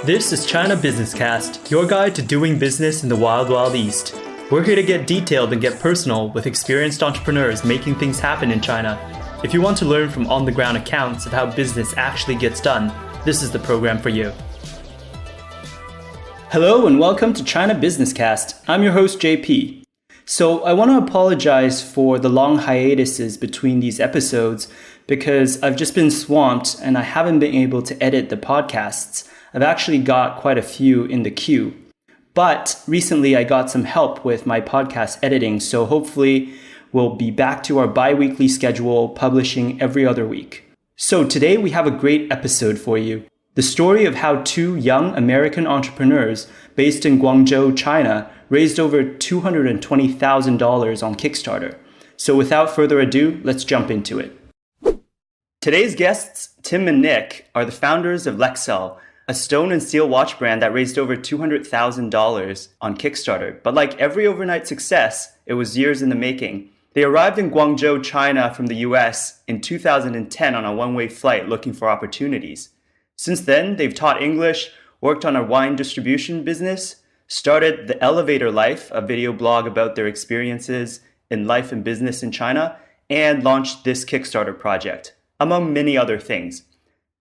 This is China Business Cast, your guide to doing business in the wild, wild east. We're here to get detailed and get personal with experienced entrepreneurs making things happen in China. If you want to learn from on-the-ground accounts of how business actually gets done, this is the program for you. Hello and welcome to China Business Cast. I'm your host, JP. So I want to apologize for the long hiatuses between these episodes because I've just been swamped and I haven't been able to edit the podcasts. I've actually got quite a few in the queue. But recently I got some help with my podcast editing, so hopefully we'll be back to our bi-weekly schedule, publishing every other week. So today we have a great episode for you. The story of how two young American entrepreneurs based in Guangzhou, China, raised over $220,000 on Kickstarter. So without further ado, let's jump into it. Today's guests, Tim and Nick, are the founders of Lexell, a stone and steel watch brand that raised over $200,000 on Kickstarter. But like every overnight success, it was years in the making. They arrived in Guangzhou, China from the US in 2010 on a one-way flight looking for opportunities. Since then, they've taught English, worked on a wine distribution business, started The Elevator Life, a video blog about their experiences in life and business in China, and launched this Kickstarter project, among many other things.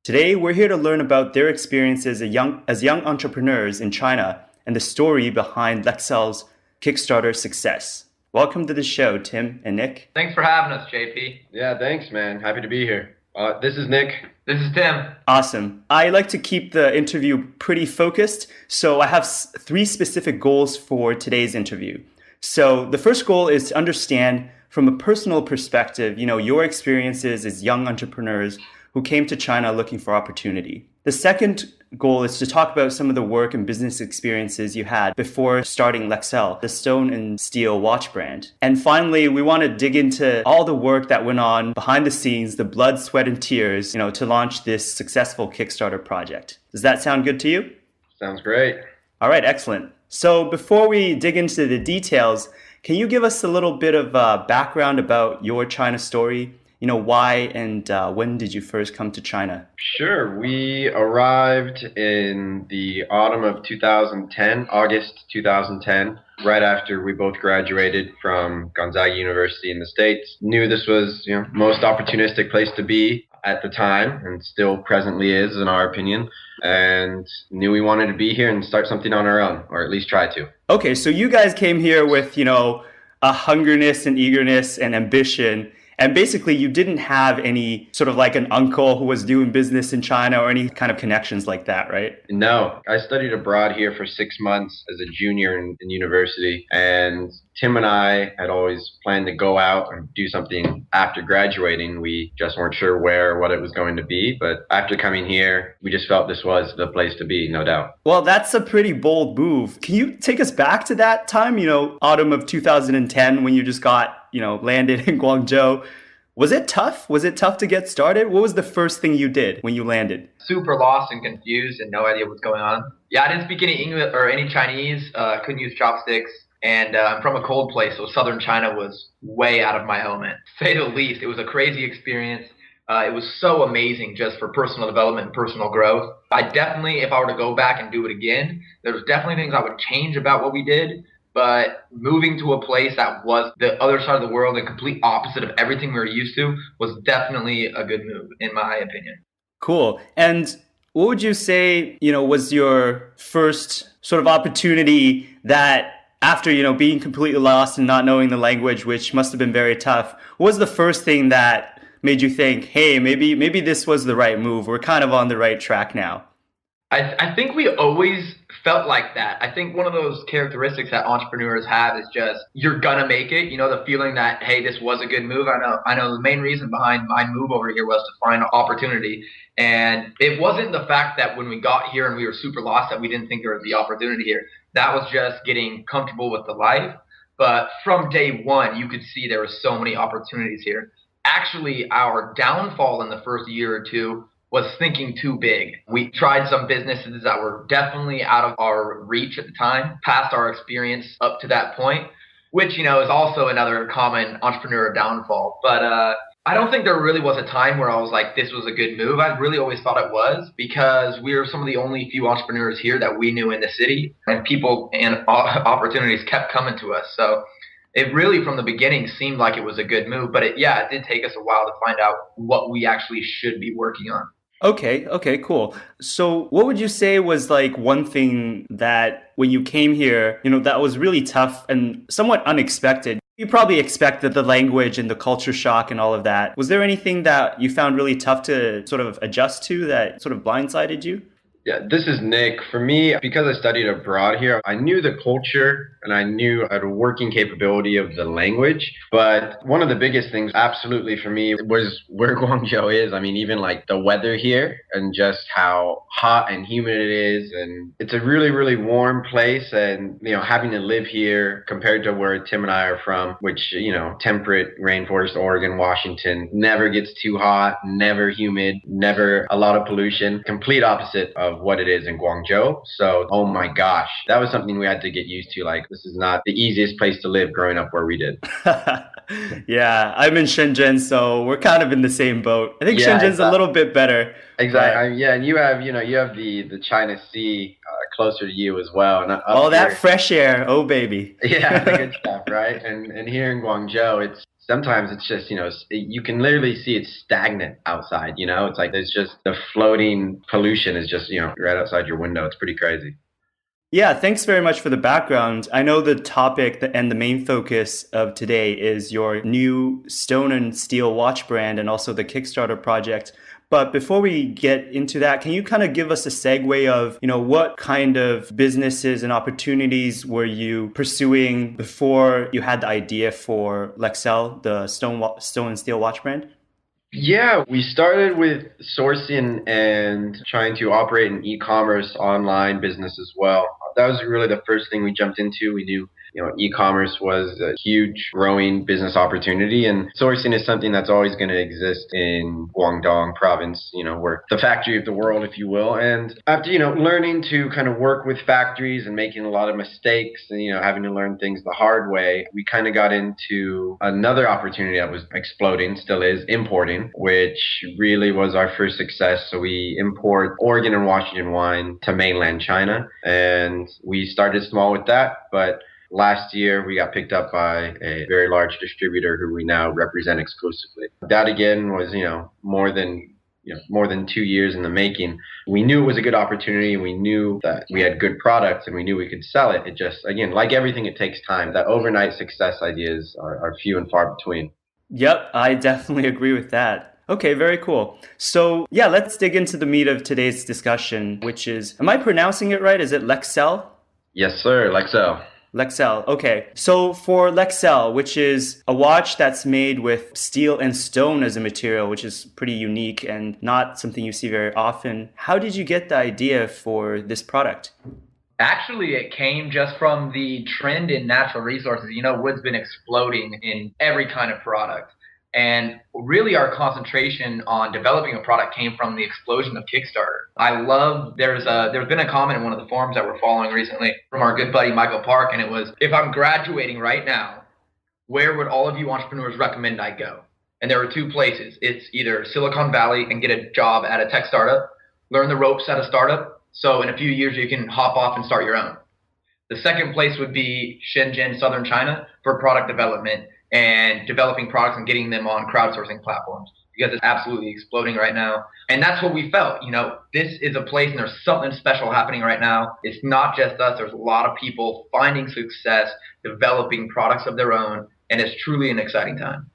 Today, we're here to learn about their experiences as young entrepreneurs in China and the story behind Lexell's Kickstarter success. Welcome to the show, Tim and Nick. Thanks for having us, JP. Yeah, thanks, man. Happy to be here. This is Nick. This is Tim. Awesome. I like to keep the interview pretty focused, so I have three specific goals for today's interview. So the first goal is to understand from a personal perspective, your experiences as young entrepreneurs who came to China looking for opportunity. The second goal is to talk about some of the work and business experiences you had before starting Lexell, the stone and steel watch brand. And finally, we want to dig into all the work that went on behind the scenes, the blood, sweat, and tears, to launch this successful Kickstarter project. Does that sound good to you? Sounds great. All right, excellent. So before we dig into the details, can you give us a little bit of background about your China story? Why and when did you first come to China? Sure. We arrived in the autumn of 2010, August 2010, right after we both graduated from Gonzaga University in the States. Knew this was, most opportunistic place to be at the time, and still presently is, in our opinion, and knew we wanted to be here and start something on our own, or at least try to. Okay, so you guys came here with, a hungerness and eagerness and ambition. And basically, you didn't have any sort of like an uncle who was doing business in China or any kind of connections like that, right? No. I studied abroad here for 6 months as a junior in university. And Tim and I had always planned to go out and do something after graduating. We just weren't sure where or what it was going to be. But after coming here, we just felt this was the place to be, no doubt. Well, that's a pretty bold move. Can you take us back to that time, autumn of 2010 when you just got landed in Guangzhou? Was it tough? Was it tough to get started? What was the first thing you did when you landed? Super lost and confused and no idea what's going on. Yeah, I didn't speak any English or any Chinese. Couldn't use chopsticks. And I'm from a cold place, so southern China was way out of my element, to say the least. It was a crazy experience. It was so amazing just for personal development and personal growth. I definitely, if I were to go back and do it again, there's definitely things I would change about what we did. But moving to a place that was the other side of the world and complete opposite of everything we were used to was definitely a good move, in my opinion. Cool. And what would you say, was your first sort of opportunity that after, being completely lost and not knowing the language, which must have been very tough, what was the first thing that made you think, hey, maybe this was the right move. We're kind of on the right track now? I think we always felt like that. I think one of those characteristics that entrepreneurs have is just you're gonna make it. The feeling that, hey, this was a good move. I know the main reason behind my move over here was to find opportunity. And it wasn't the fact that when we got here and we were super lost that we didn't think there would be opportunity here. That was just getting comfortable with the life. But from day one, you could see there were so many opportunities here. Actually, our downfall in the first year or two was thinking too big. We tried some businesses that were definitely out of our reach at the time, past our experience up to that point, which, is also another common entrepreneur downfall. But I don't think there really was a time where I was like, this was a good move. I really always thought it was because we were some of the only few entrepreneurs here that we knew in the city, and people and opportunities kept coming to us. So it really from the beginning seemed like it was a good move, but it did take us a while to find out what we actually should be working on. Okay, cool. So what would you say was like one thing that when you came here, that was really tough and somewhat unexpected? You probably expected the language and the culture shock and all of that. Was there anything that you found really tough to sort of adjust to that sort of blindsided you? Yeah, this is Nick. For me, because I studied abroad here, I knew the culture and I knew the working capability of the language. But one of the biggest things, absolutely for me, was where Guangzhou is. I mean, even like the weather here and just how hot and humid it is. And it's a really, really warm place. And, having to live here compared to where Tim and I are from, which, temperate rainforest, Oregon, Washington, never gets too hot, never humid, never a lot of pollution. Complete opposite of what it is in Guangzhou. So, oh my gosh, that was something we had to get used to. Like, this is not the easiest place to live growing up where we did. Yeah, I'm in Shenzhen, so we're kind of in the same boat. I think Yeah, Shenzhen's a little bit better. exactly. Yeah, and you have, the China Sea closer to you as well. And up All that here, fresh air, oh baby. yeah, the good stuff, right? And here in Guangzhou, sometimes it's just, you can literally see it's stagnant outside, It's like there's just the floating pollution is just, right outside your window. It's pretty crazy. Yeah, thanks very much for the background. I know the topic and the main focus of today is your new stone and steel watch brand and also the Kickstarter project. But before we get into that, can you kind of give us a segue of, what kind of businesses and opportunities were you pursuing before you had the idea for Lexell, the stone and steel watch brand? Yeah, we started with sourcing and trying to operate an e-commerce online business as well. That was really the first thing we jumped into. We knew, e-commerce was a huge growing business opportunity, and sourcing is something that's always going to exist in Guangdong province, we're the factory of the world, if you will. And after, learning to kind of work with factories and making a lot of mistakes and, having to learn things the hard way, we kind of got into another opportunity that was exploding, still is, importing, which really was our first success. So we import Oregon and Washington wine to mainland China, and we started small with that, but last year, we got picked up by a very large distributor who we now represent exclusively. That again was, more than 2 years in the making. We knew it was a good opportunity. We knew that we had good products and we knew we could sell it. It just, again, like everything, it takes time. That overnight success ideas are few and far between. Yep, I definitely agree with that. Okay, very cool. So, yeah, let's dig into the meat of today's discussion, which is, am I pronouncing it right? Is it Lexell? Yes, sir. Lexell. Lexell. Okay. So for Lexell, which is a watch that's made with steel and stone as a material, which is pretty unique and not something you see very often, how did you get the idea for this product? Actually, it came just from the trend in natural resources. Wood's been exploding in every kind of product. And really our concentration on developing a product came from the explosion of Kickstarter. There's been a comment in one of the forums that we're following recently from our good buddy Michael Park, and it was, if I'm graduating right now, where would all of you entrepreneurs recommend I go? And there were two places. It's either Silicon Valley and get a job at a tech startup, learn the ropes at a startup, so in a few years you can hop off and start your own. The second place would be Shenzhen, southern China, for product development and developing products and getting them on crowdsourcing platforms, because it's absolutely exploding right now. And that's what we felt. This is a place and there's something special happening right now. It's not just us. There's a lot of people finding success, developing products of their own, and it's truly an exciting time.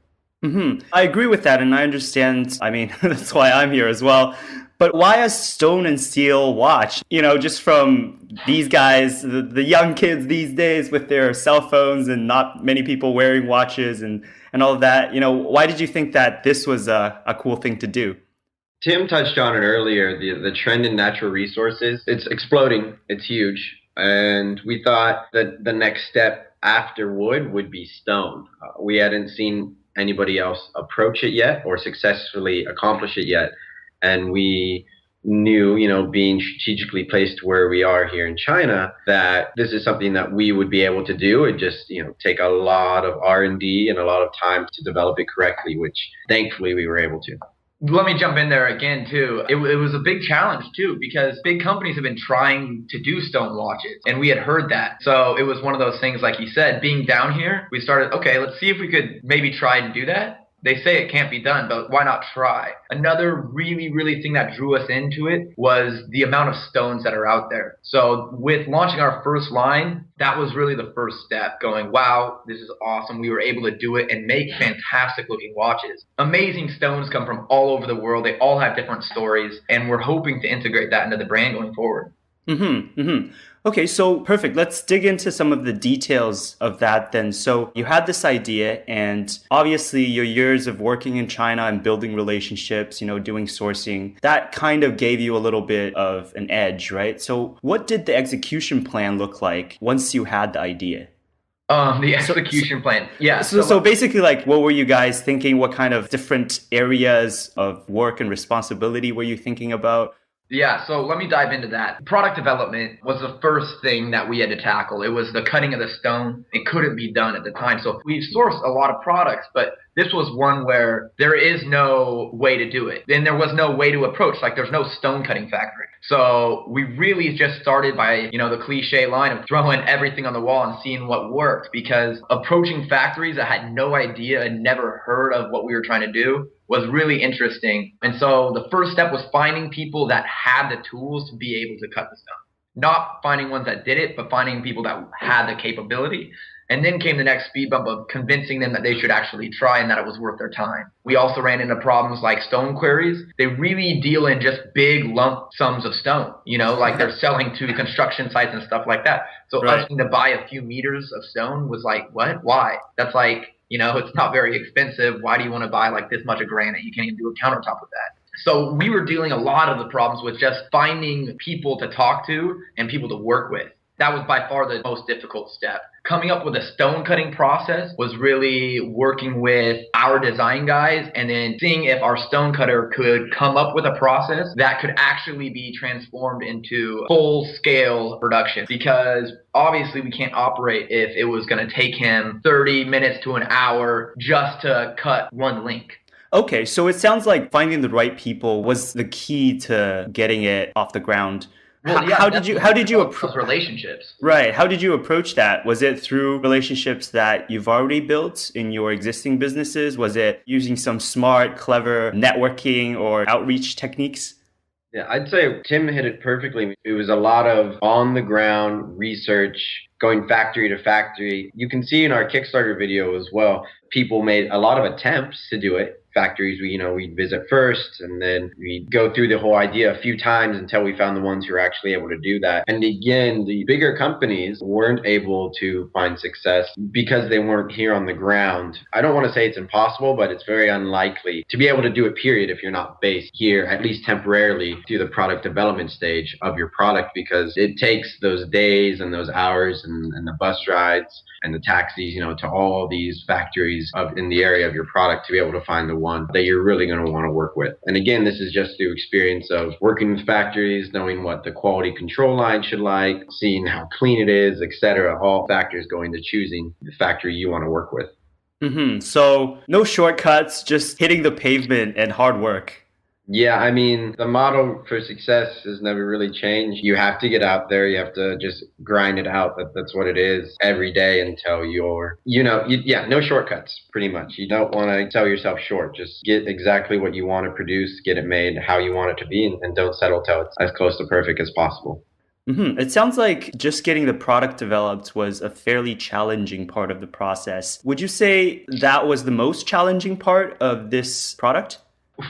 I agree with that, and I understand. I mean, that's why I'm here as well. But why a stone and steel watch? Just from these guys, the young kids these days with their cell phones and not many people wearing watches and all of that. Why did you think that this was a cool thing to do? Tim touched on it earlier, the trend in natural resources. It's exploding. It's huge. And we thought that the next step after wood would be stone. We hadn't seen anybody else approach it yet or successfully accomplish it yet. And we knew, being strategically placed where we are here in China, that this is something that we would be able to do. It just, take a lot of R&D and a lot of time to develop it correctly, which thankfully we were able to. Let me jump in there again, too. It was a big challenge, too, because big companies have been trying to do stone watches, and we had heard that. So it was one of those things, like you said, being down here, we started, okay, let's see if we could maybe try and do that. They say it can't be done, but why not try? Another really, really thing that drew us into it was the amount of stones that are out there. So with launching our first line, that was really the first step, going, wow, this is awesome. We were able to do it and make fantastic looking watches. Amazing stones come from all over the world. They all have different stories, and we're hoping to integrate that into the brand going forward. Okay, so perfect. Let's dig into some of the details of that then. So you had this idea, and obviously your years of working in China and building relationships, doing sourcing, that kind of gave you a little bit of an edge, right? So what did the execution plan look like once you had the idea? The execution plan. Yeah. So basically, what were you guys thinking? What kind of different areas of work and responsibility were you thinking about? Yeah, so let me dive into that. Product development was the first thing that we had to tackle. It was the cutting of the stone. It couldn't be done at the time. So we've sourced a lot of products, but this was one where there is no way to do it. And there was no way to approach. There's no stone cutting factory. So we really just started by, the cliche line of throwing everything on the wall and seeing what worked, because approaching factories that had no idea and never heard of what we were trying to do was really interesting. And so the first step was finding people that had the tools to be able to cut the stone. Not finding ones that did it, but finding people that had the capability. And then came the next speed bump of convincing them that they should actually try and that it was worth their time. We also ran into problems like stone quarries. They really deal in just big lump sums of stone, they're selling to construction sites and stuff like that. So right. Us to buy a few meters of stone was like, what? Why? That's it's not very expensive. Why do you want to buy this much of granite? You can't even do a countertop with that. So we were dealing a lot of the problems with just finding people to talk to and people to work with. That was by far the most difficult step. Coming up with a stone cutting process was really working with our design guys and then seeing if our stone cutter could come up with a process that could actually be transformed into full scale production. Because obviously we can't operate if it was going to take him 30 minutes to an hour just to cut one link. Okay, so it sounds like finding the right people was the key to getting it off the ground. Well, yeah, how did you approach relationships? Right. How did you approach that? Was it through relationships that you've already built in your existing businesses? Was it using some smart, clever networking or outreach techniques? Yeah, I'd say Tim hit it perfectly. It was a lot of on the ground research, going factory to factory. You can see in our Kickstarter video as well, people made a lot of attempts to do it. Factories we'd visit first, and then we'd go through the whole idea a few times until we found the ones who were actually able to do that. And again, the bigger companies weren't able to find success because they weren't here on the ground. I don't want to say it's impossible, but it's very unlikely to be able to do it, period, if you're not based here, at least temporarily, through the product development stage of your product, because it takes those days and those hours and the bus rides and the taxis, to all these factories in the area of your product to be able to find the one that you're really going to want to work with. And again, this is just through experience of working with factories, knowing what the quality control line should like, seeing how clean it is, etc. All factors go into choosing the factory you want to work with. So no shortcuts, just hitting the pavement and hard work. Yeah, I mean, the model for success has never really changed. You have to get out there. You have to just grind it out. That's what it is every day until you're, no shortcuts, pretty much. You don't want to sell yourself short. Just get exactly what you want to produce, get it made how you want it to be, and don't settle till it's as close to perfect as possible. It sounds like just getting the product developed was a fairly challenging part of the process. Would you say that was the most challenging part of this product?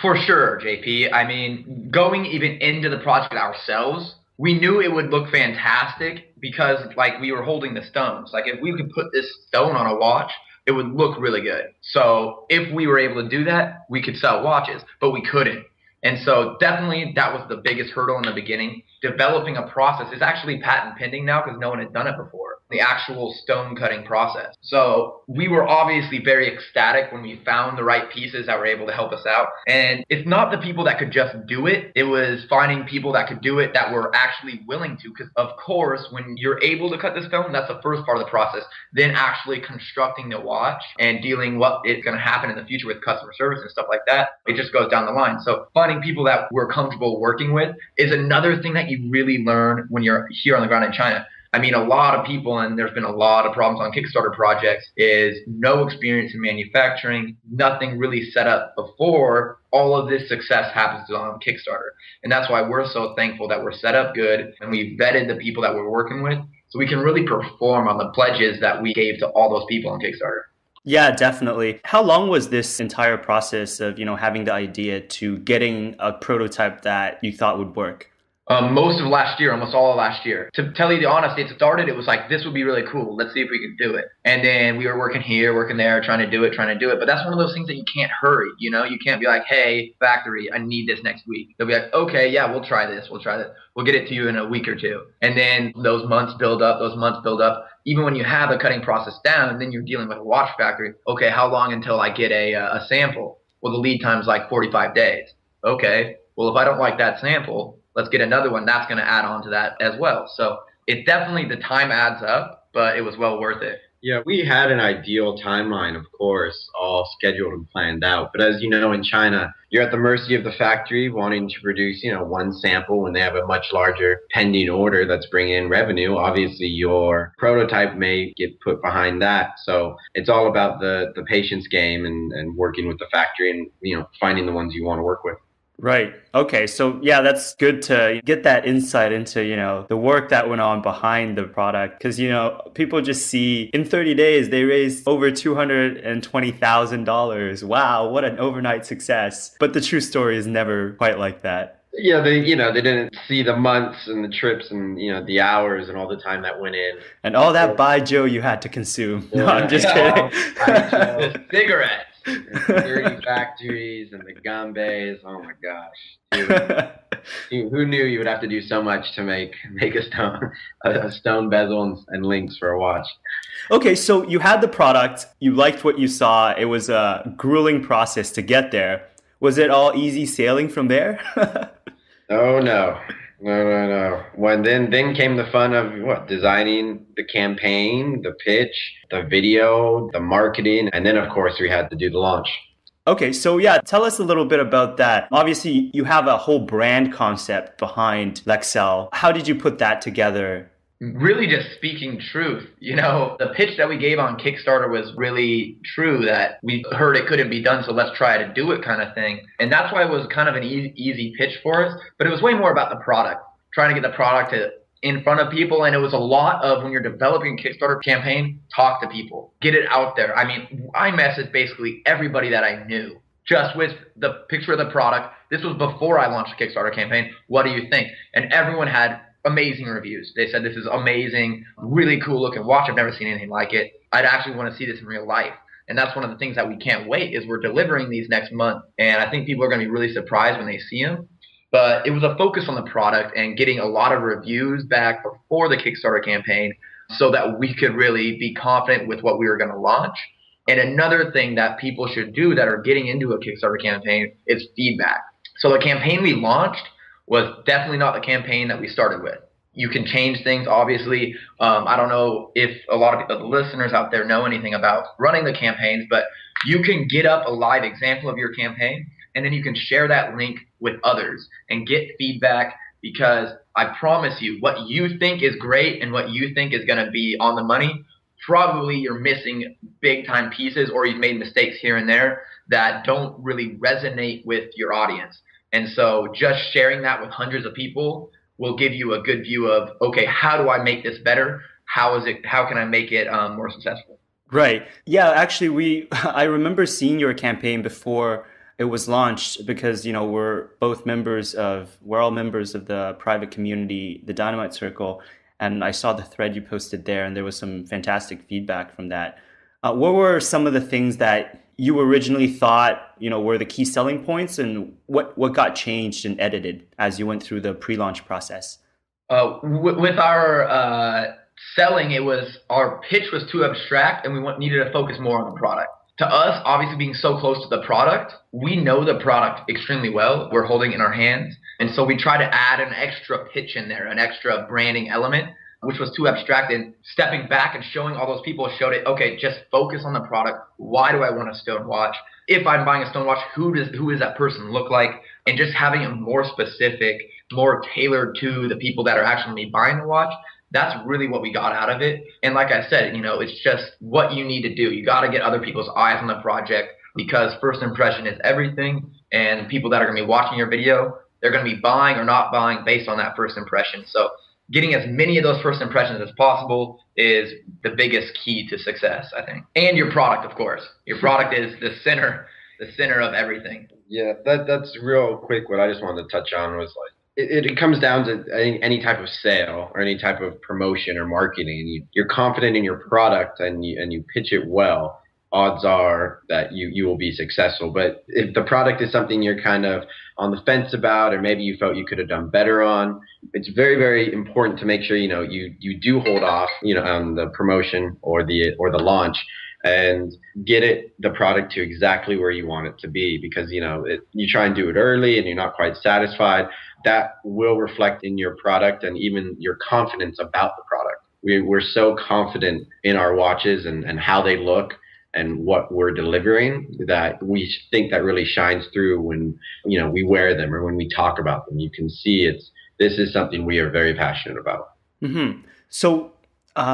For sure, JP. I mean, going even into the project ourselves, we knew it would look fantastic because we were holding the stones. If we could put this stone on a watch, it would look really good. So if we were able to do that, we could sell watches, but we couldn't. And so definitely that was the biggest hurdle in the beginning. Developing a process is actually patent pending now because no one had done it before. the actual stone cutting process. So we were obviously very ecstatic when we found the right pieces that were able to help us out. And it's not the people that could just do it. It was finding people that could do it that were actually willing to. Because of course, when you're able to cut the stone, that's the first part of the process. Then actually constructing the watch and dealing what is going to happen in the future with customer service and stuff like that, it just goes down the line. So finding people that we're comfortable working with is another thing that you really learn when you're here on the ground in China. I mean, a lot of people, and there's been a lot of problems on Kickstarter projects, is no experience in manufacturing, nothing really set up before all of this success happens on Kickstarter. And that's why we're so thankful that we're set up good and we vetted the people that we're working with so we can really perform on the pledges that we gave to all those people on Kickstarter. Yeah, definitely. How long was this entire process of, having the idea to getting a prototype that you thought would work? Most of last year, almost all of last year. To tell you the honest, it started, it was like, this would be really cool. Let's see if we can do it. And then we were working here, working there, trying to do it. But that's one of those things that you can't hurry, You can't be like, hey, factory, I need this next week. They'll be like, okay, yeah, we'll try this. We'll get it to you in a week or two. And then those months build up. Even when you have a cutting process down, then you're dealing with a watch factory. Okay, how long until I get a sample? Well, the lead time is like 45 days. Okay, well, if I don't like that sample, let's get another one that's going to add on to that as well. So it definitely, the time adds up, but it was well worth it. Yeah, we had an ideal timeline, of course, all scheduled and planned out. But as you know, in China, you're at the mercy of the factory wanting to produce, one sample when they have a much larger pending order that's bringing in revenue. Obviously, your prototype may get put behind that. So it's all about the patience game and working with the factory and, finding the ones you want to work with. Right. Okay. So yeah, that's good to get that insight into, the work that went on behind the product. Because, people just see in 30 days, they raised over $220,000. Wow. What an overnight success. But the true story is never quite like that. Yeah, they didn't see the months and the trips and, the hours and all the time that went in. And all that baijiu you had to consume. No, I'm just kidding. The cigarettes. And dirty factories and the gambes. Oh my gosh. Who knew you would have to do so much to make a stone bezel and links for a watch? Okay, so you had the product, you liked what you saw. It was a grueling process to get there. Was it all easy sailing from there? Oh no. No. Then came the fun of designing the campaign, the pitch, the video, the marketing, and then of course we had to do the launch. Okay, so yeah, tell us a little bit about that. Obviously, you have a whole brand concept behind Lexell. How did you put that together? Really just speaking truth. The pitch that we gave on Kickstarter was really true, that we heard it couldn't be done, so let's try to do it kind of thing. And that's why it was kind of an easy pitch for us. But it was way more about the product, trying to get the product in front of people. And it was a lot of, when you're developing a Kickstarter campaign, talk to people, get it out there. I mean, I messaged basically everybody that I knew just with the picture of the product. This was before I launched the Kickstarter campaign. What do you think? And everyone had amazing reviews. They said, this is amazing, really cool looking watch. I've never seen anything like it. I'd actually want to see this in real life. And that's one of the things that we can't wait, is we're delivering these next month. And I think people are going to be really surprised when they see them. But it was a focus on the product and getting a lot of reviews back before the Kickstarter campaign so that we could really be confident with what we were going to launch. And another thing that people should do that are getting into a Kickstarter campaign is feedback. So the campaign we launched was definitely not the campaign that we started with. You can change things, obviously. I don't know if a lot of the listeners out there know anything about running the campaigns, but you can get up a live example of your campaign, and then you can share that link with others and get feedback, because I promise you, what you think is great and what you think is going to be on the money, probably you're missing big time pieces, or you've made mistakes here and there that don't really resonate with your audience. And so just sharing that with hundreds of people will give you a good view of, okay, how do I make this better? How can I make it more successful? Right. Yeah, actually, I remember seeing your campaign before it was launched, because, we're all members of the private community, the Dynamite Circle. And I saw the thread you posted there, and there was some fantastic feedback from that. What were some of the things that you originally thought, were the key selling points, and what got changed and edited as you went through the pre-launch process? With our selling, it was our pitch was too abstract and we needed to focus more on the product. To us, obviously being so close to the product, we know the product extremely well. We're holding it in our hands. And so we try to add an extra pitch in there, an extra branding element, which was too abstract. And stepping back and showing all those people showed it, okay, just focus on the product. Why do I want a stone watch? If I'm buying a stone watch, who does that person look like? And just having it more specific, more tailored to the people that are actually buying the watch. That's really what we got out of it. And like I said, it's just what you need to do. You got to get other people's eyes on the project because first impression is everything. And people that are going to be watching your video, they're going to be buying or not buying based on that first impression. So getting as many of those first impressions as possible is the biggest key to success, I think. And your product, of course. Your product is the center of everything. Yeah, that's real quick. What I just wanted to touch on was like, it comes down to any type of sale or any type of promotion or marketing. And you're confident in your product and you pitch it well, odds are that you will be successful. But if the product is something you're kind of on the fence about, or maybe you felt you could have done better on, it's very, very important to make sure you do hold off on the promotion or the launch and get the product to exactly where you want it to be, because you try and do it early and you're not quite satisfied. That will reflect in your product and even your confidence about the product. We're so confident in our watches and how they look and what we're delivering that we think that really shines through when we wear them or when we talk about them. You can see this is something we are very passionate about. Mm-hmm. So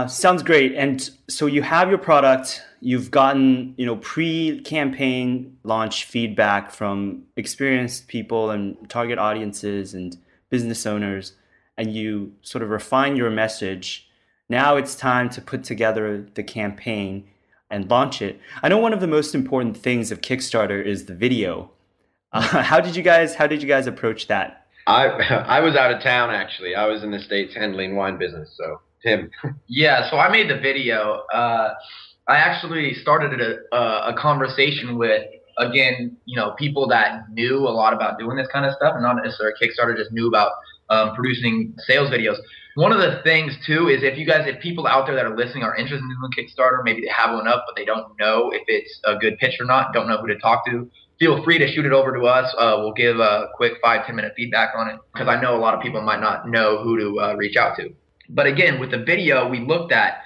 sounds great. And so you have your product, you've gotten, pre-campaign launch feedback from experienced people and target audiences and business owners, and you sort of refine your message. Now it's time to put together the campaign and launch it. I know one of the most important things of Kickstarter is the video. How did you guys approach that? I was out of town, actually. I was in the States handling wine business. So Tim. Yeah, so I made the video. I actually started a conversation with, again, people that knew a lot about doing this kind of stuff and not necessarily Kickstarter, just knew about producing sales videos. One of the things too is if people out there that are listening are interested in doing Kickstarter, maybe they have one up, but they don't know if it's a good pitch or not, don't know who to talk to, feel free to shoot it over to us. We'll give a quick 5-10 minute feedback on it, because I know a lot of people might not know who to reach out to. But again, with the video, we looked at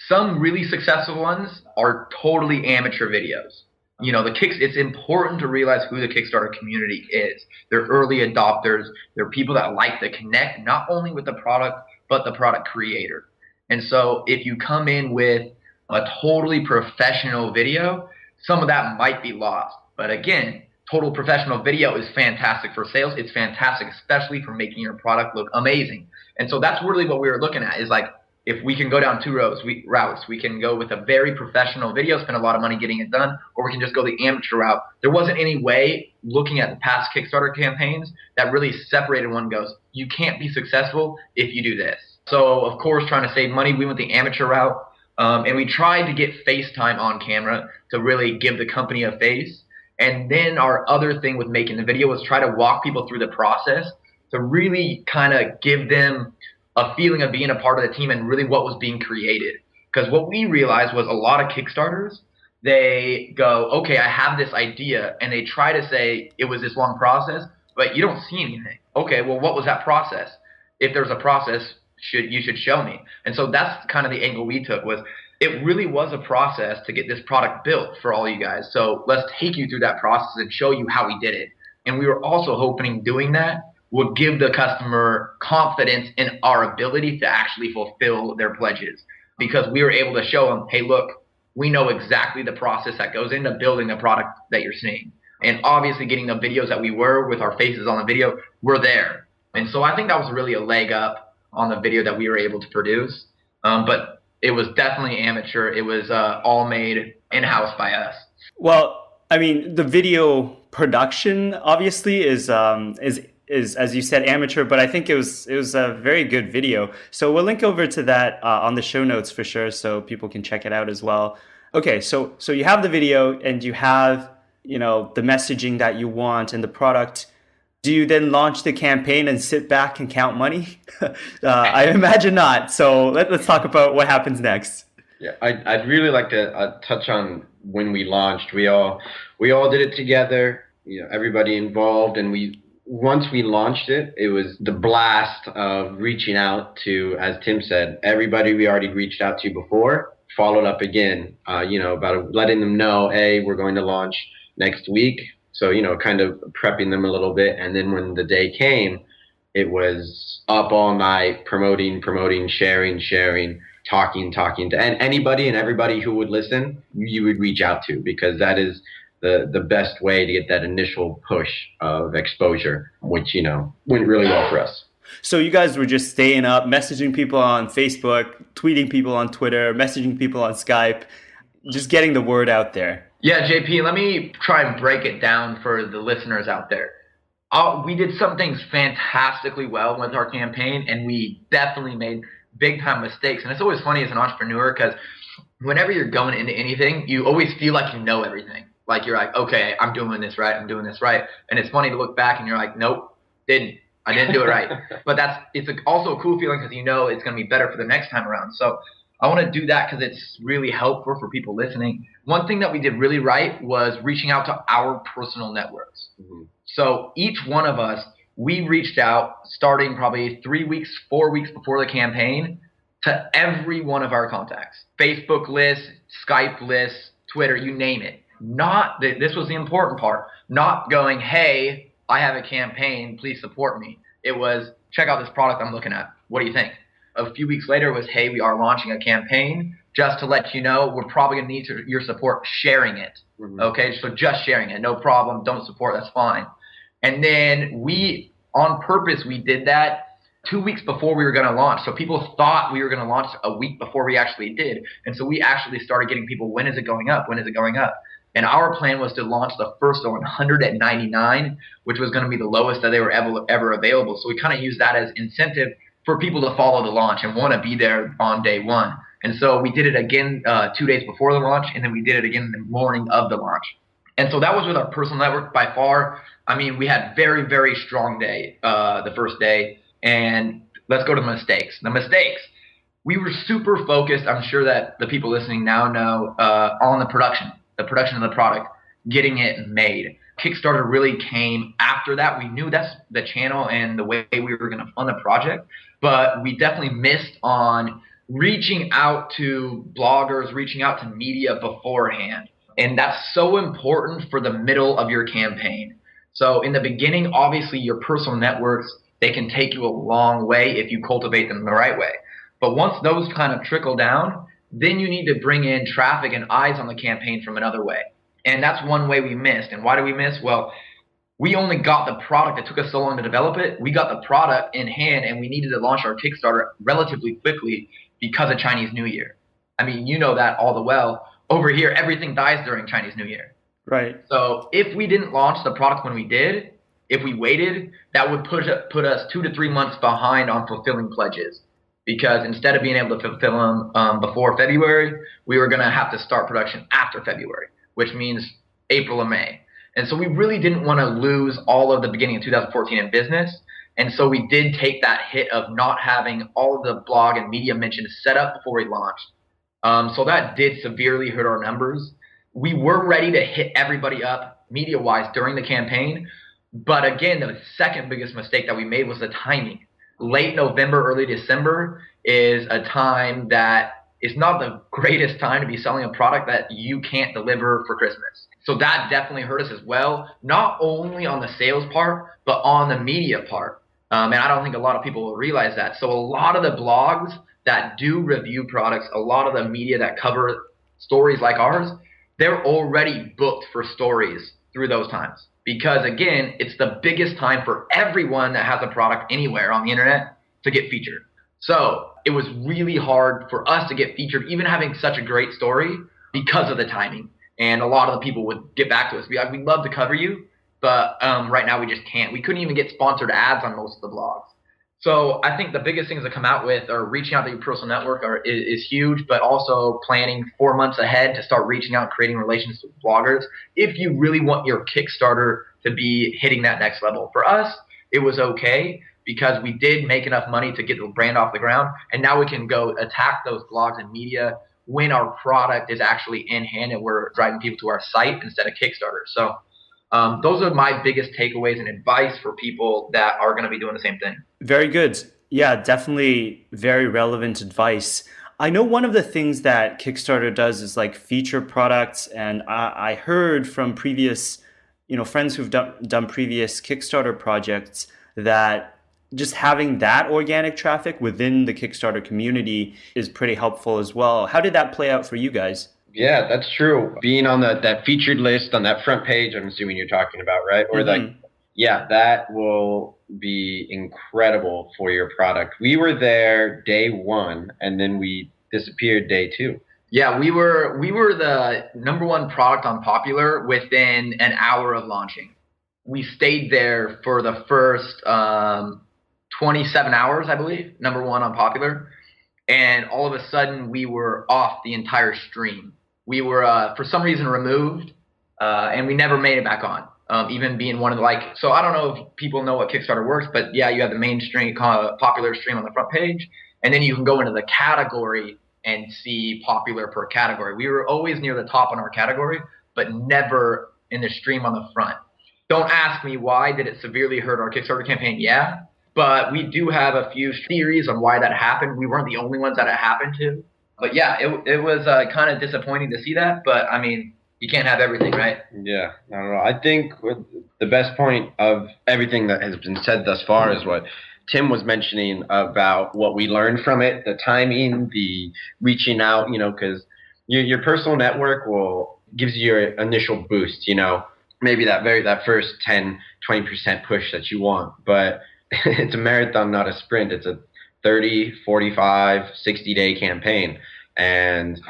some really successful ones are totally amateur videos. It's important to realize who the Kickstarter community is. They're early adopters. They're people that like to connect not only with the product, but the product creator. And so if you come in with a totally professional video, some of that might be lost. But again, total professional video is fantastic for sales. It's fantastic, especially for making your product look amazing. And so that's really what we were looking at, is like, if we can go down two routes, we can go with a very professional video, spend a lot of money getting it done, or we can just go the amateur route. There wasn't any way, looking at the past Kickstarter campaigns, that really separated one goes, you can't be successful if you do this. So, of course, trying to save money, we went the amateur route, and we tried to get FaceTime on camera to really give the company a face. And then our other thing with making the video was try to walk people through the process to really kind of give them a feeling of being a part of the team and really what was being created. Because what we realized was a lot of Kickstarters, they go, okay, I have this idea, and they try to say it was this long process, but you don't see anything. Okay, well, what was that process? If there's a process, you should show me. And so that's kind of the angle we took, was it really was a process to get this product built for all you guys. So let's take you through that process and show you how we did it. And we were also hoping doing that would give the customer confidence in our ability to actually fulfill their pledges, because we were able to show them, hey, look, we know exactly the process that goes into building the product that you're seeing. And obviously getting the videos that we were with our faces on the video, we're there. And so I think that was really a leg up on the video that we were able to produce. But it was definitely amateur. It was all made in-house by us. Well, I mean, the video production obviously is, as you said, amateur, but I think it was a very good video. So we'll link over to that on the show notes for sure, so people can check it out as well. Okay, so you have the video and you have the messaging that you want and the product. Do you then launch the campaign and sit back and count money? I imagine not. So let's talk about what happens next. Yeah, I'd really like to touch on when we launched. We all did it together. Everybody involved, and once we launched it, it was the blast of reaching out to, as Tim said, everybody we already reached out to before, followed up again. About letting them know, hey, we're going to launch next week. So kind of prepping them a little bit, and then when the day came, it was up all night promoting, sharing, talking to anybody and everybody who would listen, you would reach out to, because that is the best way to get that initial push of exposure, which, went really well for us. So you guys were just staying up, messaging people on Facebook, tweeting people on Twitter, messaging people on Skype, just getting the word out there. Yeah, JP, let me try and break it down for the listeners out there. We did some things fantastically well with our campaign, and we definitely made big time mistakes. And it's always funny as an entrepreneur, because whenever you're going into anything, you always feel like you know everything. Like you're like, okay, I'm doing this right. And it's funny to look back and you're like, nope, I didn't do it right. But it's also a cool feeling, because it's going to be better for the next time around. So I want to do that because it's really helpful for people listening. One thing that we did really right was reaching out to our personal networks. Mm-hmm. So each one of us, we reached out starting probably 3 weeks, 4 weeks before the campaign to every one of our contacts. Facebook lists, Skype lists, Twitter, you name it. This was the important part, not going, hey, I have a campaign, please support me. It was, check out this product I'm looking at. What do you think? A few weeks later was, hey, we are launching a campaign. Just to let you know, we're probably going to need your support sharing it. Mm-hmm. Okay, so just sharing it. No problem. Don't support. That's fine. And then on purpose, we did that 2 weeks before we were going to launch. So people thought we were going to launch a week before we actually did. And so we actually started getting people, when is it going up? When is it going up? And our plan was to launch the first one 199, which was going to be the lowest that they were ever available. So we kind of used that as incentive for people to follow the launch and want to be there on day one. And so we did it again 2 days before the launch, and then we did it again in the morning of the launch. And so that was with our personal network by far. I mean, we had very, very strong day the first day. And let's go to the mistakes. The mistakes. We were super focused, I'm sure that the people listening now know, on the production of the product, getting it made. Kickstarter really came after that. We knew that's the channel and the way we were going to fund the project, but we definitely missed on reaching out to bloggers, reaching out to media beforehand. And that's so important for the middle of your campaign. So in the beginning, obviously your personal networks, they can take you a long way if you cultivate them the right way. But once those kind of trickle down, then you need to bring in traffic and eyes on the campaign from another way. And that's one way we missed. And why did we miss? Well, we only got the product. It took us so long to develop it. We got the product in hand, and we needed to launch our Kickstarter relatively quickly because of Chinese New Year. I mean, you know that all the well. Over here, everything dies during Chinese New Year. Right. So if we didn't launch the product when we did, if we waited, that would put us 2 to 3 months behind on fulfilling pledges. Because instead of being able to fulfill them before February, we were going to have to start production after February, which means April or May. And so we really didn't want to lose all of the beginning of 2014 in business. And so we did take that hit of not having all of the blog and media mentions set up before we launched. So that did severely hurt our numbers. We were ready to hit everybody up media-wise during the campaign. But again, the second biggest mistake that we made was the timing. Late November, early December is a time that is not the greatest time to be selling a product that you can't deliver for Christmas. So that definitely hurt us as well, not only on the sales part, but on the media part. And I don't think a lot of people will realize that. So a lot of the blogs that do review products, a lot of the media that cover stories like ours, they're already booked for stories through those times. Because again, it's the biggest time for everyone that has a product anywhere on the internet to get featured. So it was really hard for us to get featured, even having such a great story, because of the timing. And a lot of the people would get back to us, be like, we'd love to cover you, but right now we just can't. We couldn't even get sponsored ads on most of the blogs. So I think the biggest things to come out with are reaching out to your personal network is huge, but also planning 4 months ahead to start reaching out and creating relations with bloggers if you really want your Kickstarter to be hitting that next level. For us, it was okay because we did make enough money to get the brand off the ground, and now we can go attack those blogs and media when our product is actually in hand and we're driving people to our site instead of Kickstarter. So those are my biggest takeaways and advice for people that are going to be doing the same thing. Very good. Yeah, definitely very relevant advice. I know one of the things that Kickstarter does is like feature products, and I heard from previous, friends who've done previous Kickstarter projects that just having that organic traffic within the Kickstarter community is pretty helpful as well. How did that play out for you guys? Yeah, that's true. Being on that featured list on that front page, I'm assuming you're talking about, right? Or like, yeah, that will be incredible for your product. We were there day one, and then we disappeared day two. Yeah, we were the number one product on Popular within an hour of launching. We stayed there for the first 27 hours, I believe, number one on Popular. And all of a sudden, we were off the entire stream. We were, for some reason, removed, and we never made it back on. Even being one of the so I don't know if people know what Kickstarter works, but yeah, you have the main stream, Popular stream on the front page, and then you can go into the category and see Popular per category. We were always near the top on our category, but never in the stream on the front. Don't ask me why. Did it severely hurt our Kickstarter campaign? Yeah. But we do have a few theories on why that happened. We weren't the only ones that it happened to. But yeah, it was kind of disappointing to see that. But I mean, you can't have everything, right? Yeah, I don't know. I think the best point of everything that has been said thus far is what Tim was mentioning about what we learned from it, the timing, the reaching out, because your personal network gives you your initial boost, maybe that first 10, 20% push that you want. But it's a marathon, not a sprint. It's a 30, 45, 60-day campaign. And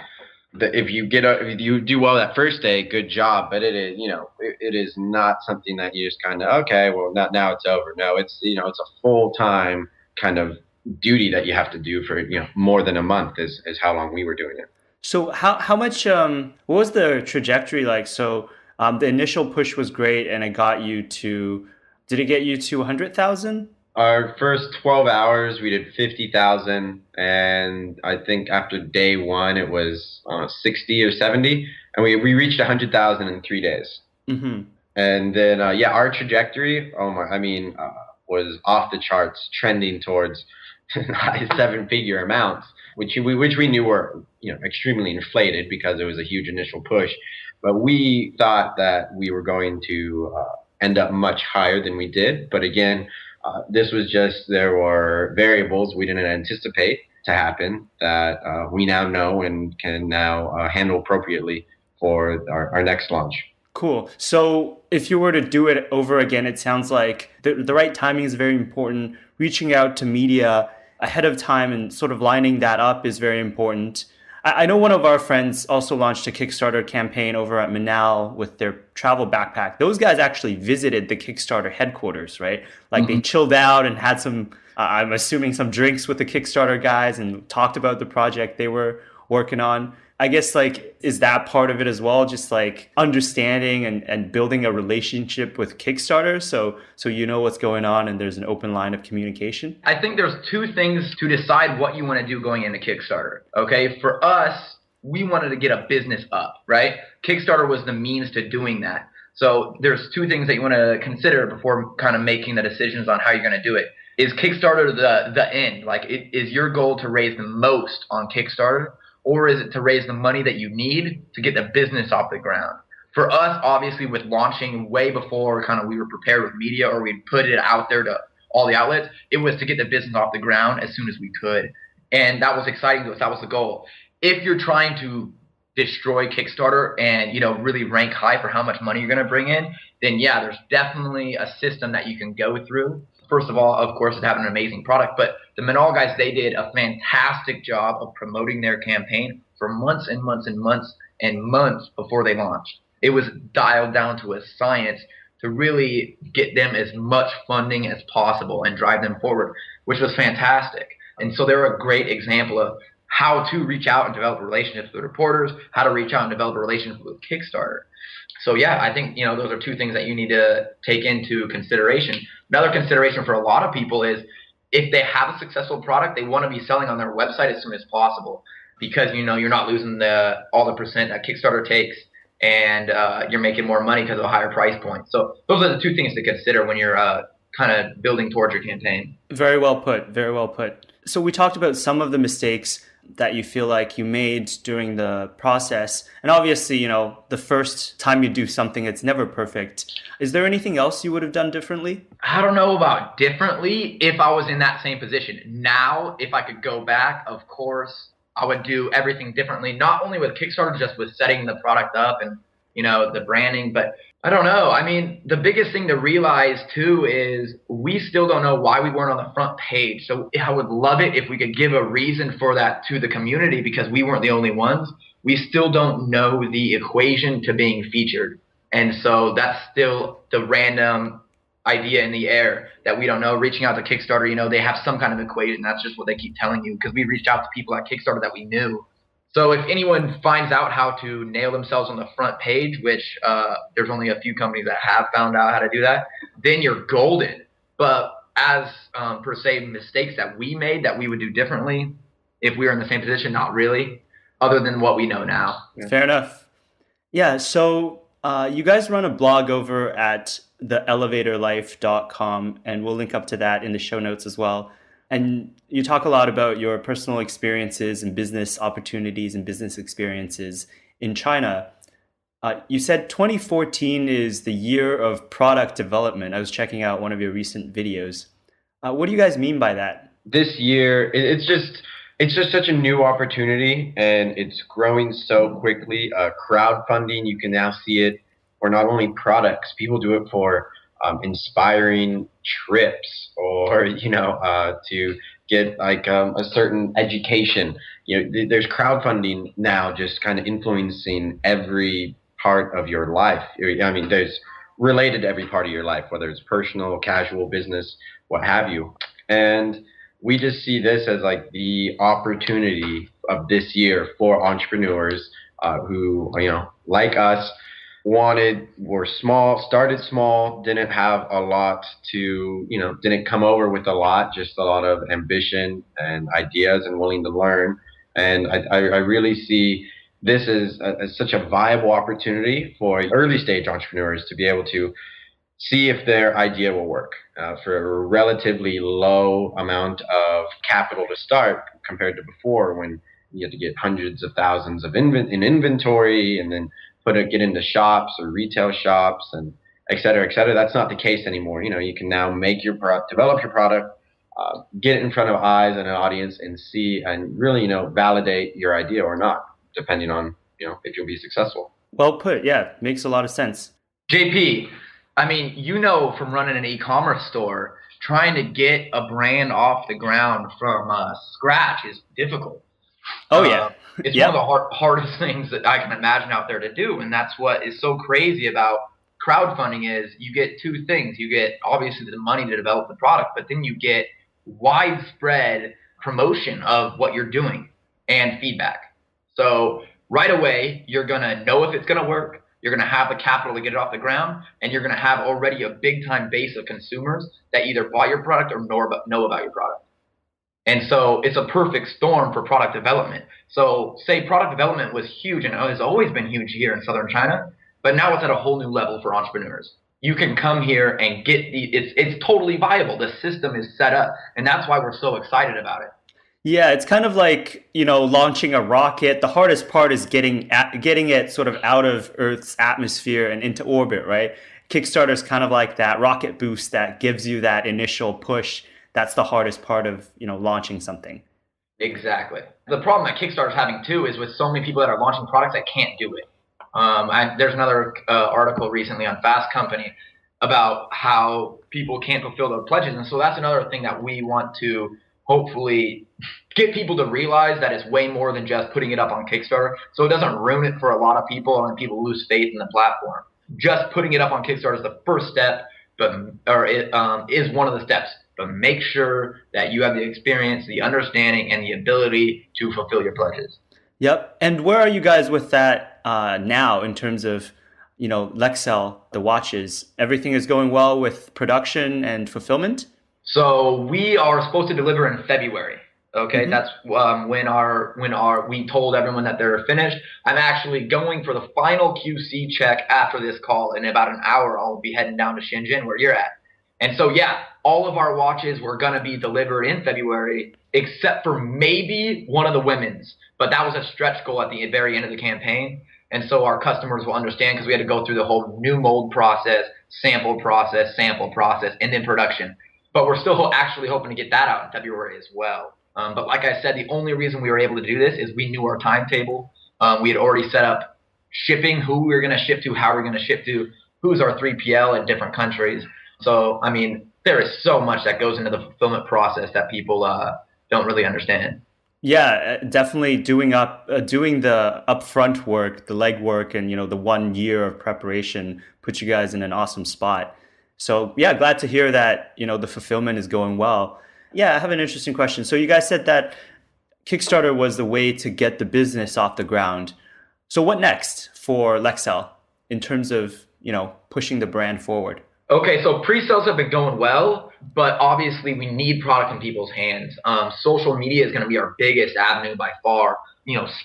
if you do well that first day, good job. But it is, it is not something that you just kind of, okay, well, now it's over. No, it's, it's a full-time kind of duty that you have to do for, more than a month is how long we were doing it. So how much, what was the trajectory like? So the initial push was great and did it get you to 100,000? Our first 12 hours, we did 50,000, and I think after day one, it was 60 or 70, and we reached 100,000 in 3 days. Mm-hmm. And then, our trajectory, was off the charts, trending towards high seven-figure amounts, which we knew were, extremely inflated because it was a huge initial push. But we thought that we were going to end up much higher than we did. But again, this was there were variables we didn't anticipate to happen that we now know and can now handle appropriately for our next launch. Cool. So if you were to do it over again, it sounds like the right timing is very important. Reaching out to media ahead of time and sort of lining that up is very important. I know one of our friends also launched a Kickstarter campaign over at Manal with their travel backpack. Those guys actually visited the Kickstarter headquarters, right? Like They chilled out and had I'm assuming some drinks with the Kickstarter guys and talked about the project they were working on. I guess is that part of it as well? Just understanding and building a relationship with Kickstarter so you know what's going on and there's an open line of communication? I think there's two things to decide what you want to do going into Kickstarter. Okay, for us, we wanted to get a business up, right? Kickstarter was the means to doing that. So there's two things that you want to consider before kind of making the decisions on how you're going to do it. Is Kickstarter the end? Is your goal to raise the most on Kickstarter? Or is it to raise the money that you need to get the business off the ground? For us, obviously, with launching way before kind of we were prepared with media or we put it out there to all the outlets, it was to get the business off the ground as soon as we could. And that was exciting to us. That was the goal. If you're trying to destroy Kickstarter and, really rank high for how much money you're going to bring in, then yeah, there's definitely a system that you can go through. First of all, of course, it's having an amazing product, but the Manal guys, they did a fantastic job of promoting their campaign for months and months and months and months before they launched. It was dialed down to a science to really get them as much funding as possible and drive them forward, which was fantastic. And so they're a great example of how to reach out and develop relationships with reporters, how to reach out and develop a relationship with Kickstarter. So yeah, I think, those are two things that you need to take into consideration. Another consideration for a lot of people is if they have a successful product, they want to be selling on their website as soon as possible because, you're not losing all the percent that Kickstarter takes, and you're making more money because of a higher price point. So those are the two things to consider when you're kind of building towards your campaign. Very well put. Very well put. So we talked about some of the mistakes that you feel like you made during the process. And obviously, the first time you do something, it's never perfect. Is there anything else you would have done differently? I don't know about differently if I was in that same position. Now, if I could go back, of course, I would do everything differently, not only with Kickstarter, just with setting the product up and, the branding, but I don't know. I mean, the biggest thing to realize too is we still don't know why we weren't on the front page. So I would love it if we could give a reason for that to the community because we weren't the only ones. We still don't know the equation to being featured. And so that's still the random idea in the air that we don't know. Reaching out to Kickstarter, they have some kind of equation. That's just what they keep telling you because we reached out to people at Kickstarter that we knew. So if anyone finds out how to nail themselves on the front page, which there's only a few companies that have found out how to do that, then you're golden. But as per se mistakes that we made that we would do differently if we were in the same position, not really, other than what we know now. Yeah. Fair enough. Yeah, so you guys run a blog over at theelevatorlife.com, and we'll link up to that in the show notes as well. And you talk a lot about your personal experiences and business opportunities and business experiences in China. You said 2014 is the year of product development. I was checking out one of your recent videos. What do you guys mean by that? This year, it's just such a new opportunity, and it's growing so quickly. Crowdfunding, you can now see it for not only products. People do it for inspiring trips or to get like a certain education. There's crowdfunding now just kind of influencing every part of your life. I mean, there's related to every part of your life, whether it's personal, casual, business, what have you. And we just see this as like the opportunity of this year for entrepreneurs who, like us, started small, didn't have a lot didn't come over with a lot, just a lot of ambition and ideas and willing to learn. And I really see this as such a viable opportunity for early stage entrepreneurs to be able to see if their idea will work for a relatively low amount of capital to start compared to before when you had to get hundreds of thousands of inventory and then get into shops or retail shops and et cetera, et cetera. That's not the case anymore. You can now make your product, develop your product, get it in front of eyes and an audience and see and really, validate your idea or not, depending on, if you'll be successful. Well put. Yeah, makes a lot of sense. JP, I mean, from running an e-commerce store, trying to get a brand off the ground from scratch is difficult. Oh, yeah. It's one of the hardest things that I can imagine out there to do. And that's what is so crazy about crowdfunding is you get two things. You get obviously the money to develop the product, but then you get widespread promotion of what you're doing and feedback. So right away, you're going to know if it's going to work. You're going to have the capital to get it off the ground, and you're going to have already a big time base of consumers that either buy your product or know about your product. And so it's a perfect storm for product development. So say product development was huge and has always been huge here in Southern China, but now it's at a whole new level for entrepreneurs. You can come here and it's totally viable. The system is set up, and that's why we're so excited about it. Yeah, it's kind of like, launching a rocket. The hardest part is getting it sort of out of Earth's atmosphere and into orbit, right? Kickstarter is kind of like that rocket boost that gives you that initial push. That's the hardest part of, launching something. Exactly. The problem that Kickstarter is having too is with so many people that are launching products that can't do it. There's another article recently on Fast Company about how people can't fulfill their pledges. And so that's another thing that we want to hopefully get people to realize that it's way more than just putting it up on Kickstarter. So it doesn't ruin it for a lot of people and people lose faith in the platform. Just putting it up on Kickstarter is the first step, is one of the steps. But make sure that you have the experience, the understanding, and the ability to fulfill your pledges. Yep. And where are you guys with that now in terms of, Lexell, the watches? Everything is going well with production and fulfillment? So we are supposed to deliver in February. Okay, Mm-hmm. that's we told everyone that they're finished. I'm actually going for the final QC check after this call. In about an hour, I'll be heading down to Shenzhen where you're at. And so, yeah, all of our watches were going to be delivered in February, except for maybe one of the women's. But that was a stretch goal at the very end of the campaign. And so our customers will understand because we had to go through the whole new mold process, sample process, and then production. But we're still actually hoping to get that out in February as well. But like I said, the only reason we were able to do this is we knew our timetable. We had already set up shipping, who we were going to ship to, how we're going to ship to, who's our 3PL in different countries. So, I mean, there is so much that goes into the fulfillment process that people don't really understand. Yeah, definitely doing the upfront work, the legwork, and the 1 year of preparation puts you guys in an awesome spot. So yeah, glad to hear that the fulfillment is going well. Yeah, I have an interesting question. So you guys said that Kickstarter was the way to get the business off the ground. So what next for Lexell in terms of pushing the brand forward? Okay, so pre-sales have been going well, but obviously we need product in people's hands. Social media is going to be our biggest avenue by far.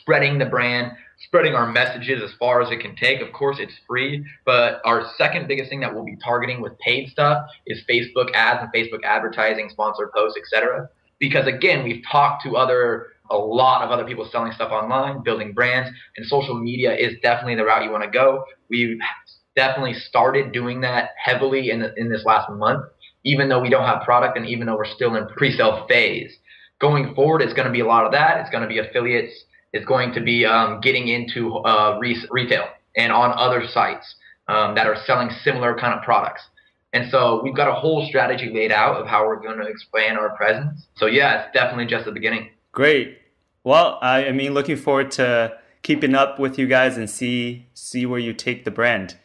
Spreading the brand, spreading our messages as far as it can take. Of course, it's free, but our second biggest thing that we'll be targeting with paid stuff is Facebook ads and Facebook advertising, sponsored posts, etc. Because again, we've talked to a lot of other people selling stuff online, building brands, and social media is definitely the route you want to go. We've definitely started doing that heavily in this last month, even though we don't have product and even though we're still in pre-sale phase. Going forward, it's going to be a lot of that. It's going to be affiliates. It's going to be getting into retail and on other sites that are selling similar kind of products. And so we've got a whole strategy laid out of how we're going to expand our presence. So yeah, it's definitely just the beginning. Great. Well, I mean, looking forward to keeping up with you guys and see where you take the brand.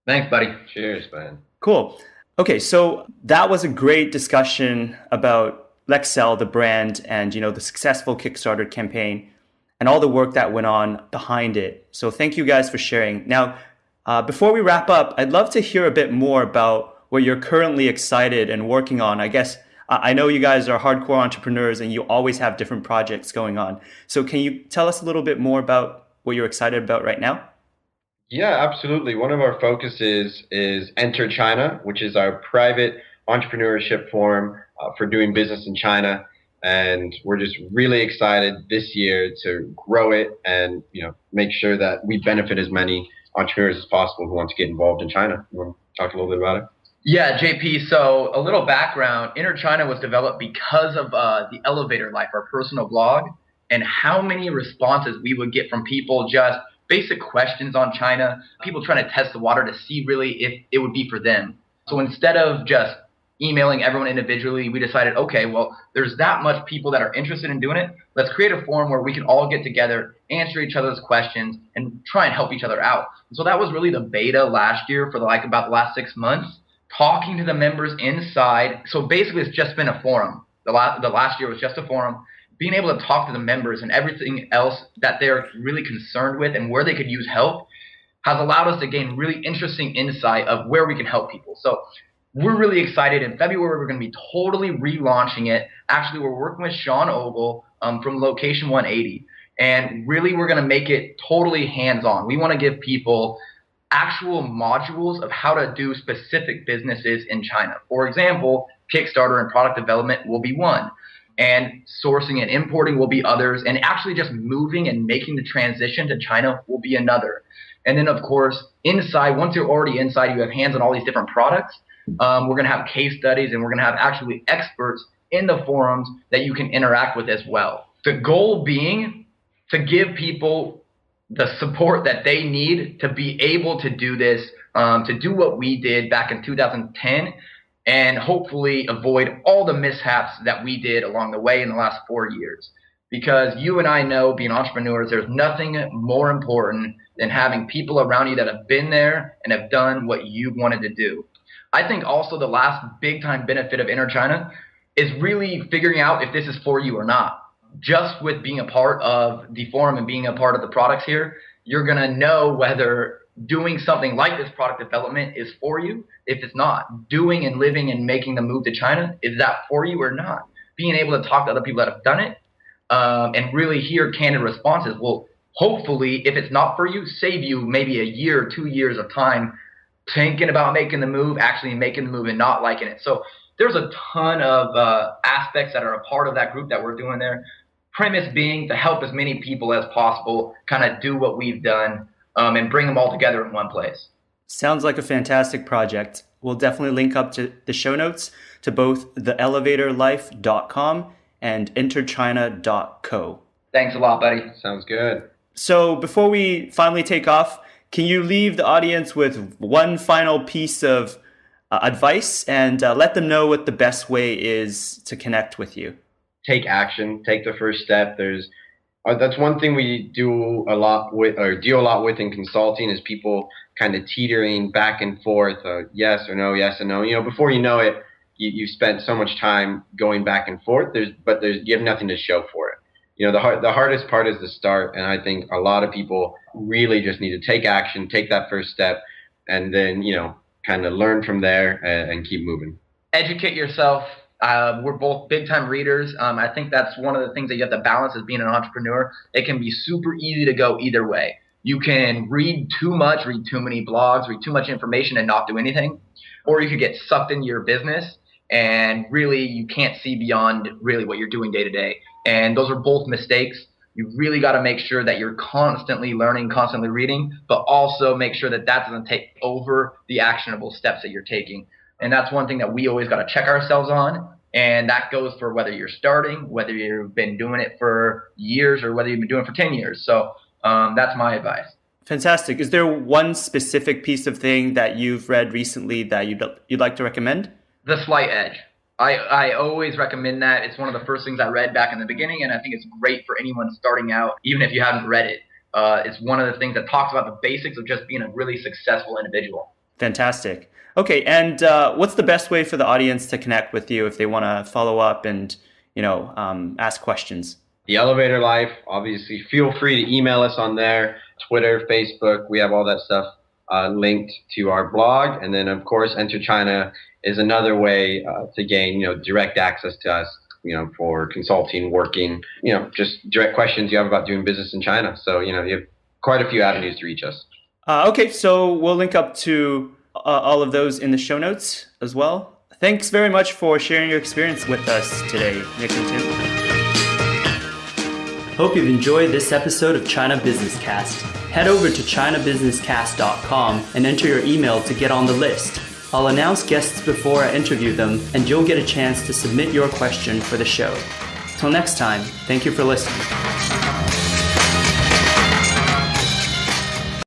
Thanks, buddy. Cheers, man. Cool. Okay, so that was a great discussion about Lexell, the brand, and the successful Kickstarter campaign and all the work that went on behind it. So thank you guys for sharing. Now, before we wrap up, I'd love to hear a bit more about what you're currently excited and working on. I guess I know you guys are hardcore entrepreneurs and you always have different projects going on. So can you tell us a little bit more about what you're excited about right now? Yeah, absolutely. One of our focuses is Enter China, which is our private entrepreneurship forum for doing business in China. And we're just really excited this year to grow it and make sure that we benefit as many entrepreneurs as possible who want to get involved in China. You want to talk a little bit about it? Yeah, JP. So a little background. Enter China was developed because of the Elevator Life, our personal blog, and how many responses we would get from people just basic questions on China, people trying to test the water to see really if it would be for them. So instead of just emailing everyone individually, we decided, okay, well, there's that much people that are interested in doing it. Let's create a forum where we can all get together, answer each other's questions, and try and help each other out. And so that was really the beta last year for about the last 6 months, talking to the members inside. So basically, it's just been a forum. The last year was just a forum. Being able to talk to the members and everything else that they're really concerned with and where they could use help has allowed us to gain really interesting insight of where we can help people. So we're really excited. In February, we're going to be totally relaunching it. Actually, we're working with Sean Ogle from Location 180. And really, we're going to make it totally hands-on. We want to give people actual modules of how to do specific businesses in China. For example, Kickstarter and product development will be one. And sourcing and importing will be others. And actually just moving and making the transition to China will be another. And then, of course, inside, once you're already inside, you have hands on all these different products. We're going to have case studies and we're going to have actually experts in the forums that you can interact with as well. The goal being to give people the support that they need to be able to do this, to do what we did back in 2010 and hopefully avoid all the mishaps that we did along the way in the last 4 years. Because you and I know, being entrepreneurs, there's nothing more important than having people around you that have been there and have done what you wanted to do. I think also the last big time benefit of Enter China is really figuring out if this is for you or not. Just with being a part of the forum and being a part of the products here, you're going to know whether doing something like this product development is for you. If it's not, doing and living and making the move to China, is that for you or not? Being able to talk to other people that have done it and really hear candid responses will hopefully, if it's not for you, save you maybe a year or 2 years of time thinking about making the move, actually making the move and not liking it. So there's a ton of aspects that are a part of that group that we're doing there. Premise being to help as many people as possible kind of do what we've done and bring them all together in one place. Sounds like a fantastic project. We'll definitely link up to the show notes to both theelevatorlife.com and enterchina.co. Thanks a lot, buddy. Sounds good. So before we finally take off, can you leave the audience with one final piece of advice and let them know what the best way is to connect with you? Take action. Take the first step. That's one thing we do a lot with, or deal a lot with in consulting, is people kind of teetering back and forth, yes or no, yes and no. Before you know it, you've spent so much time going back and forth. You have nothing to show for it. The hardest part is the start, and I think a lot of people really just need to take action, take that first step, and then kind of learn from there and keep moving. Educate yourself. We're both big time readers. I think that's one of the things that you have to balance as being an entrepreneur. It can be super easy to go either way. You can read too much, read too many blogs, read too much information and not do anything. Or you could get sucked into your business and really you can't see beyond really what you're doing day to day. And those are both mistakes. You really got to make sure that you're constantly learning, constantly reading, but also make sure that doesn't take over the actionable steps that you're taking. And that's one thing that we always got to check ourselves on. And that goes for whether you're starting, whether you've been doing it for years, or whether you've been doing it for 10 years. So that's my advice. Fantastic. Is there one specific piece of thing that you've read recently that you'd like to recommend? The Slight Edge. I always recommend that. It's one of the first things I read back in the beginning, and I think it's great for anyone starting out, even if you haven't read it. It's one of the things that talks about the basics of just being a really successful individual. Fantastic. Okay, and what's the best way for the audience to connect with you if they want to follow up and ask questions? The Elevator Life, obviously, feel free to email us on there. Twitter, Facebook, we have all that stuff linked to our blog. And then, of course, Enter China is another way to gain direct access to us, for consulting, working, just direct questions you have about doing business in China. So, you have quite a few avenues to reach us. Okay, so we'll link up to all of those in the show notes as well. Thanks very much for sharing your experience with us today, Nick and Tim. Hope you've enjoyed this episode of China Business Cast. Head over to chinabusinesscast.com and enter your email to get on the list. I'll announce guests before I interview them, and you'll get a chance to submit your question for the show. Till next time, thank you for listening.